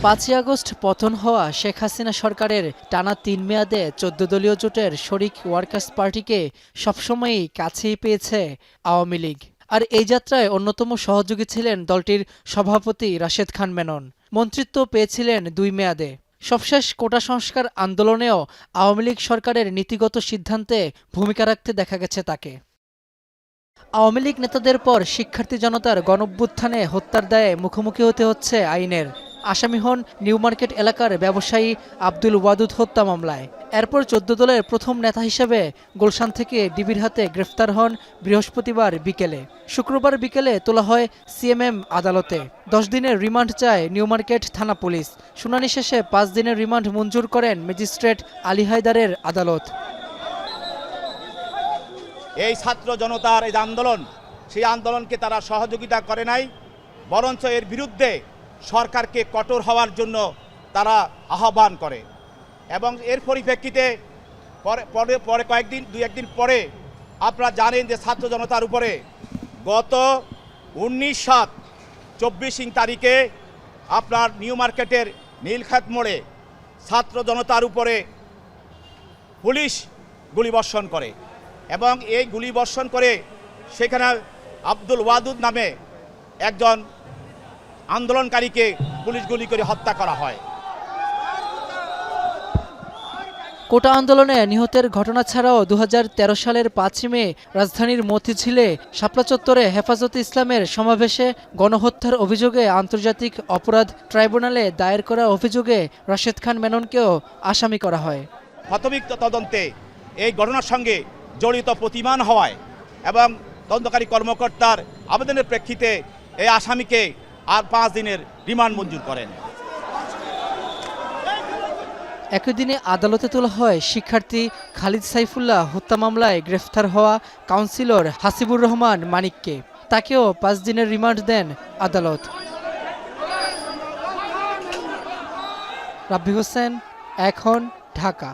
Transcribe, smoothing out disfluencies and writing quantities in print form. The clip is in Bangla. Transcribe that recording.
5ই আগস্ট পতন হওয়া শেখ হাসিনা সরকারের টানা ৩ মেয়াদে ১৪ দলীয় জোটের শরিক ওয়ার্কার্স পার্টিকে সবসময়ই কাছেই পেয়েছে আওয়ামী লীগ। আর এই যাত্রায় অন্যতম সহযোগী ছিলেন দলটির সভাপতি রাশেদ খান মেনন। মন্ত্রিত্ব পেয়েছিলেন ২ মেয়াদে। সবশেষ কোটা সংস্কার আন্দোলনেও আওয়ামী লীগ সরকারের নীতিগত সিদ্ধান্তে ভূমিকা রাখতে দেখা গেছে তাকে। আওয়ামী লীগ নেতাদের পর শিক্ষার্থী জনতার গণঅভ্যুত্থানে হত্যার দায়ে মুখোমুখি হতে হচ্ছে আইনের। আসামি হন নিউ মার্কেট এলাকার ব্যবসায়ী আব্দুল ওয়াদুদ হত্যা মামলায়। এরপর ১৪ দলের প্রথম নেতা হিসেবে গুলশান থেকে ডিবির হাতে গ্রেফতার হন বৃহস্পতিবার বিকেলে। শুক্রবার বিকেলে তোলা হয় সিএমএম আদালতে। ১০ দিনের রিমান্ড চায় নিউ মার্কেট থানা পুলিশ। শুনানি শেষে ৫ দিনের রিমান্ড মঞ্জুর করেন ম্যাজিস্ট্রেট আলী হায়দারের আদালত। এই ছাত্র জনতার এই আন্দোলন, সেই আন্দোলনকে তারা সহযোগিতা করে নাই, বরঞ্চ এর বিরুদ্ধে সরকারকে কঠোর হওয়ার জন্য তারা আহ্বান করে। এবং এর পরিপ্রেক্ষিতে পরে দুই একদিন পরে আপনারা জানেন যে ছাত্র জনতার উপরে গত 19/7/24 তারিখে আপনার নিউ মার্কেটের নীলক্ষেত মোড়ে ছাত্র জনতার উপরে পুলিশ গুলিবর্ষণ করে এবং এই গুলিবর্ষণ করে সেখানে আব্দুল ওয়াদুদ নামে একজন আন্দোলনকারীকে পুলিশ গুলি করে হত্যা করা হয়। কোটা আন্দোলনে নিহতের ঘটনা ছাড়াও ২০১৩ সালের ৫ই মে রাজধানীর মতিঝিলে শাপলা চত্বরে হেফাজতে ইসলামের সমাবেশে গণহত্যার অভিযোগে আন্তর্জাতিক অপরাধ ট্রাইব্যুনালে দায়ের করা অভিযোগে রাশেদ খান মেননকেও আসামি করা হয়। প্রাথমিক তদন্তে এই ঘটনার সঙ্গে জড়িত প্রতিমান হওয়ায় এবং তদন্তকারী কর্মকর্তার আবেদনের প্রেক্ষিতে এই আসামিকে আর ৫ দিনের রিমান্ড মঞ্জুর করেন। একই দিনে আদালতে তোলা হয় শিক্ষার্থী খালিদ সাইফুল্লাহ হত্যা মামলায় গ্রেফতার হওয়া কাউন্সিলর হাসিবুর রহমান মানিককে। তাকেও ৫ দিনের রিমান্ড দেন আদালত। রাব্বি হোসেন, এখন, ঢাকা।